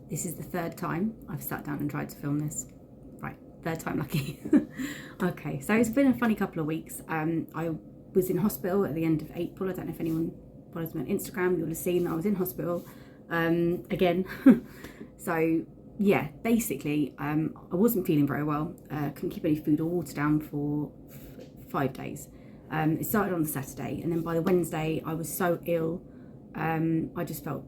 This is the third time I've sat down and tried to film this. Right, third time lucky. Okay, so it's been a funny couple of weeks. I was in hospital at the end of April. I don't know if anyone follows me on Instagram, you'll have seen that I was in hospital again. So yeah, basically I wasn't feeling very well. Couldn't keep any food or water down for 5 days. It started on the Saturday, and then by the Wednesday I was so ill, I just felt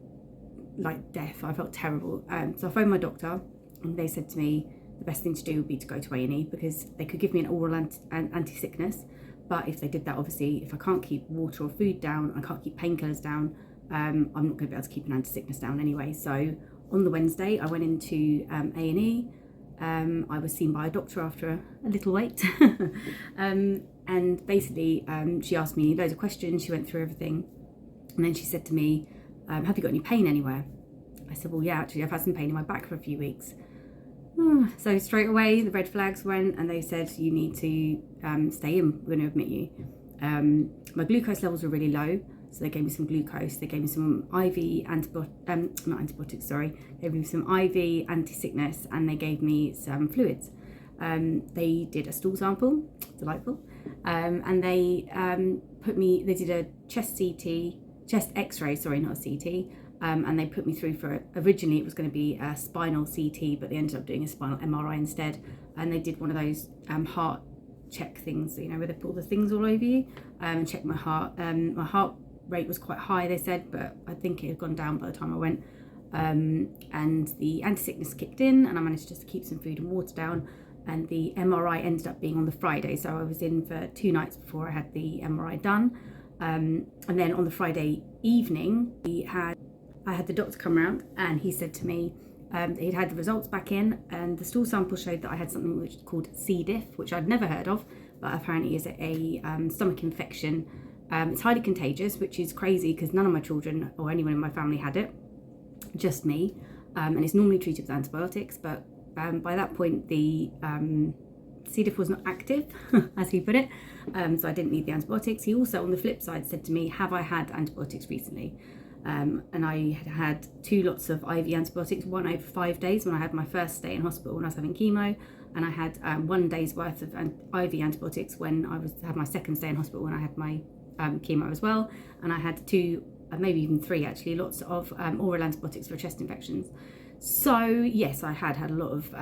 like death. I felt terrible. So I phoned my doctor, and they said to me the best thing to do would be to go to A&E, because they could give me an oral anti-sickness, but if they did that, obviously if I can't keep water or food down, I can't keep painkillers down, I'm not going to be able to keep an anti-sickness down anyway. So on the Wednesday I went into A&E. I was seen by a doctor after a little wait. And basically she asked me loads of questions. She went through everything, and then she said to me, have you got any pain anywhere? I said, well, yeah, actually I've had some pain in my back for a few weeks. So straight away the red flags went, and they said, you need to stay in, we're going to admit you. My glucose levels were really low, so they gave me some glucose. They gave me some IV gave me some IV anti-sickness, and they gave me some fluids. They did a stool sample, delightful, and they did a chest x-ray, sorry, not a CT, and they put me through for, originally it was going to be a spinal CT, but they ended up doing a spinal MRI instead, and they did one of those heart check things, you know, where they put all the things all over you, and check my heart. My heart rate was quite high, they said, but I think it had gone down by the time I went, and the anti-sickness kicked in, and I managed just to keep some food and water down. And the MRI ended up being on the Friday, so I was in for 2 nights before I had the MRI done. And then on the Friday evening, I had the doctor come around, and he said to me he'd had the results back in, and the stool sample showed that I had something which is called C. diff, which I'd never heard of, but apparently is a stomach infection. It's highly contagious, which is crazy because none of my children or anyone in my family had it, just me. And it's normally treated with antibiotics, but by that point the C. diff was not active, as he put it, so I didn't need the antibiotics. He also, on the flip side, said to me, have I had antibiotics recently? And I had had 2 lots of IV antibiotics, one over 5 days when I had my first stay in hospital when I was having chemo, and I had 1 day's worth of IV antibiotics when I had my second stay in hospital when I had my chemo as well, and I had 2, maybe even 3 actually, lots of oral antibiotics for chest infections. So yes, I had a lot of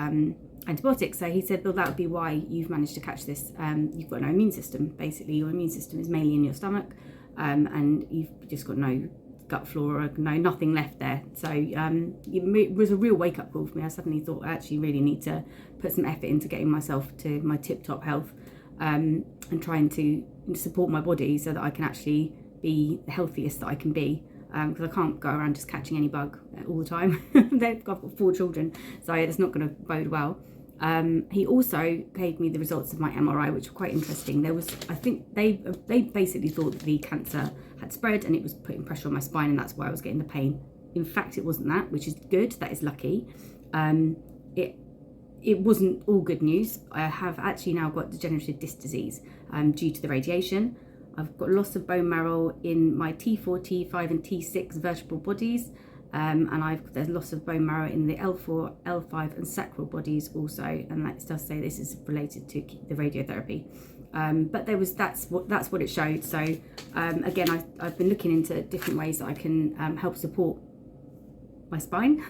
antibiotics. So he said, well, that would be why you've managed to catch this. You've got no immune system. Basically, your immune system is mainly in your stomach, and you've just got no gut flora, nothing left there. So it was a real wake-up call for me. I suddenly thought I actually really need to put some effort into getting myself to my tip-top health, and trying to support my body so that I can actually be the healthiest that I can be. Because I can't go around just catching any bug all the time. I've got 4 children, so it's not going to bode well. He also gave me the results of my MRI, which were quite interesting. There was, I think they basically thought that the cancer had spread and it was putting pressure on my spine, and that's why I was getting the pain. In fact, it wasn't that, which is good. That is lucky. It wasn't all good news. I have actually now got degenerative disc disease due to the radiation. I've got loss of bone marrow in my T4, T5 and T6 vertebral bodies, and there's loss of bone marrow in the L4, L5 and sacral bodies also, and that does say this is related to the radiotherapy. But that's what it showed. So again, I've been looking into different ways that I can help support my spine,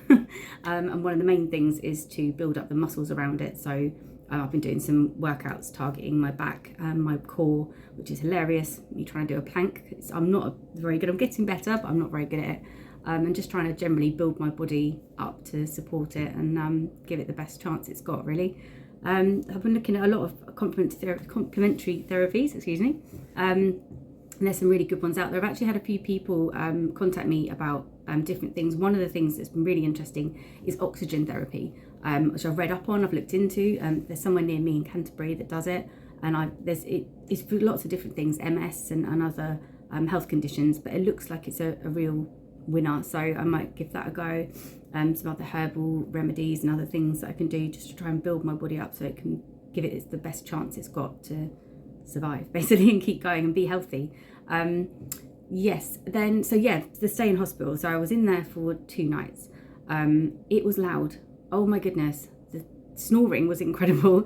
and one of the main things is to build up the muscles around it. So I've been doing some workouts targeting my back and my core, which is hilarious. Me trying to do a plank. I'm not very good. I'm getting better, but I'm not very good at it. And just trying to generally build my body up to support it and give it the best chance it's got, really. I've been looking at a lot of complementary therapies, and there's some really good ones out there. I've actually had a few people contact me about different things. One of the things that's been really interesting is oxygen therapy, which I've read up on, I've looked into. There's somewhere near me in Canterbury that does it, and it's for lots of different things, MS and other health conditions, but it looks like it's a real winner, so I might give that a go. Some other herbal remedies and other things that I can do just to try and build my body up so it can give it the best chance it's got to survive, basically, and keep going and be healthy. The stay in hospital. So I was in there for 2 nights. It was loud. Oh my goodness. The snoring was incredible.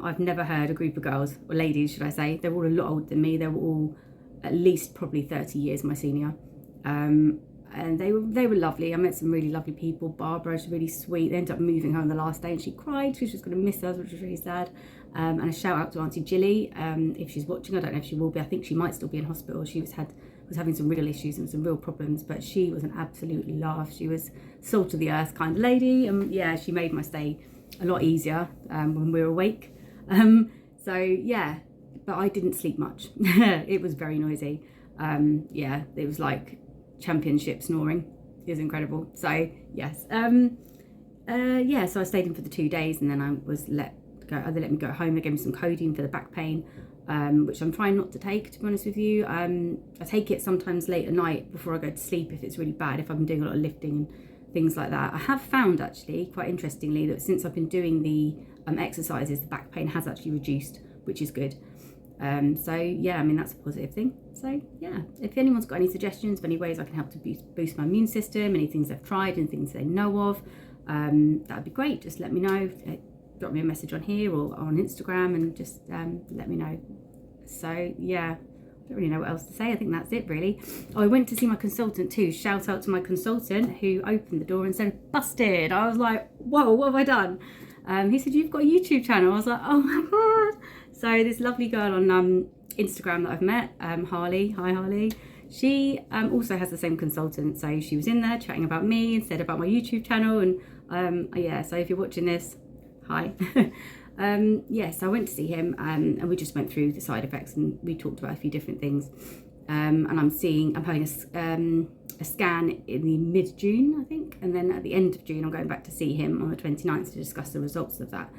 I've never heard a group of girls, or ladies should I say, they're all a lot older than me. They were all at least probably 30 years my senior. And they were lovely. I met some really lovely people. Barbara's really sweet. They ended up moving home the last day and she cried because she was going to miss us, which was really sad. And a shout out to Auntie Jilly, if she's watching. I don't know if she will be. I think she might still be in hospital. She was having some real issues and some real problems, but she was an absolute laugh. She was salt of the earth kind of lady, and yeah, she made my stay a lot easier when we were awake. So yeah, but I didn't sleep much. It was very noisy. Yeah, it was like championship snoring. It was incredible. So yes, yeah, so I stayed in for the 2 days and then I was let go. They let me go home. They gave me some codeine for the back pain, which I'm trying not to take, to be honest with you. I take it sometimes late at night before I go to sleep if it's really bad, if I've been doing a lot of lifting and things like that. I have found, actually, quite interestingly, that since I've been doing the exercises, the back pain has actually reduced, which is good. So yeah, I mean, that's a positive thing. So yeah, if anyone's got any suggestions of any ways I can help to boost my immune system, any things they've tried and things they know of, that'd be great. Just let me know. Drop me a message on here or on Instagram and just let me know. So yeah, I don't really know what else to say. I think that's it really. Oh, I went to see my consultant too. Shout out to my consultant who opened the door and said, busted. I was like, whoa, what have I done? He said, you've got a YouTube channel. I was like, oh my God. So this lovely girl on Instagram that I've met, Harley, hi Harley, she also has the same consultant. So she was in there chatting about me and said about my YouTube channel. And yeah, so if you're watching this, hi. Yes, I went to see him and we just went through the side effects and we talked about a few different things. And I'm having a scan in the mid-June, I think, and then at the end of June I'm going back to see him on the 29th to discuss the results of that.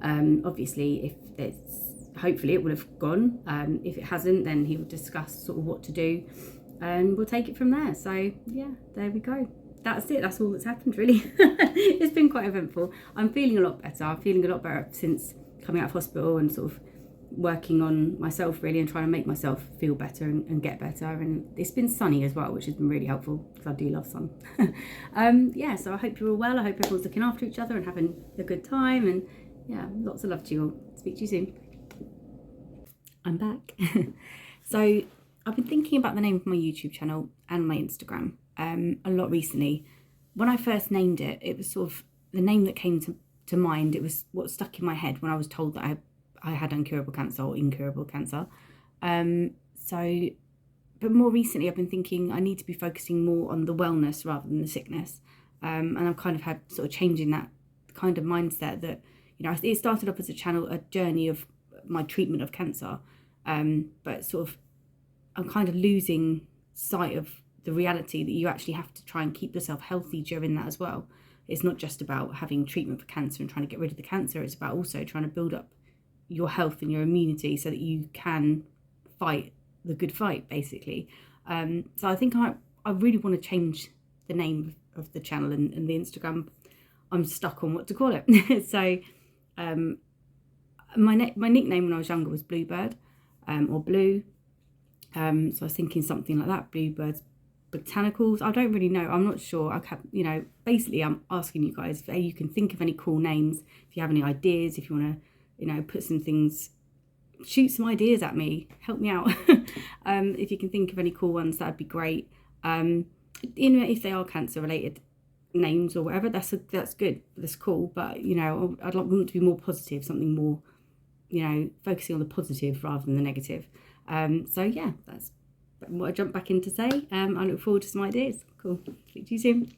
Obviously, if it's hopefully it will have gone. If it hasn't, then he will discuss sort of what to do and we'll take it from there. So yeah, there we go. That's it. That's all that's happened really. It's been quite eventful. I'm feeling a lot better. I'm feeling a lot better since coming out of hospital and sort of working on myself really and trying to make myself feel better and get better. And it's been sunny as well, which has been really helpful because I do love sun. Yeah, so I hope you're all well. I hope everyone's looking after each other and having a good time. And yeah, lots of love to you all. Speak to you soon. I'm back. So I've been thinking about the name of my YouTube channel and my Instagram a lot recently. When I first named it, it was sort of the name that came to mind. It was what stuck in my head when I was told that I had uncurable cancer or incurable cancer. But more recently I've been thinking I need to be focusing more on the wellness rather than the sickness. And I've kind of had sort of changing that kind of mindset that, you know, it started off as a journey of my treatment of cancer. But sort of I'm kind of losing sight of the reality that you actually have to try and keep yourself healthy during that as well. It's not just about having treatment for cancer and trying to get rid of the cancer. It's about also trying to build up your health and your immunity so that you can fight the good fight, basically. So I think I really want to change the name of the channel and the Instagram. I'm stuck on what to call it. So my nickname when I was younger was Bluebird or Blue. So I was thinking something like that, Bluebird's Botanicals. I don't really know. I'm not sure. You know, basically I'm asking you guys if you can think of any cool names, if you have any ideas, if you want to, you know, put some things, shoot some ideas at me, help me out. If you can think of any cool ones, that'd be great. You know, if they are cancer related, names or whatever, that's good, that's cool, but you know, I'd want to be more positive, something more, you know, focusing on the positive rather than the negative. So yeah, that's what I jumped back in to say. I look forward to some ideas. Cool. Speak to you soon.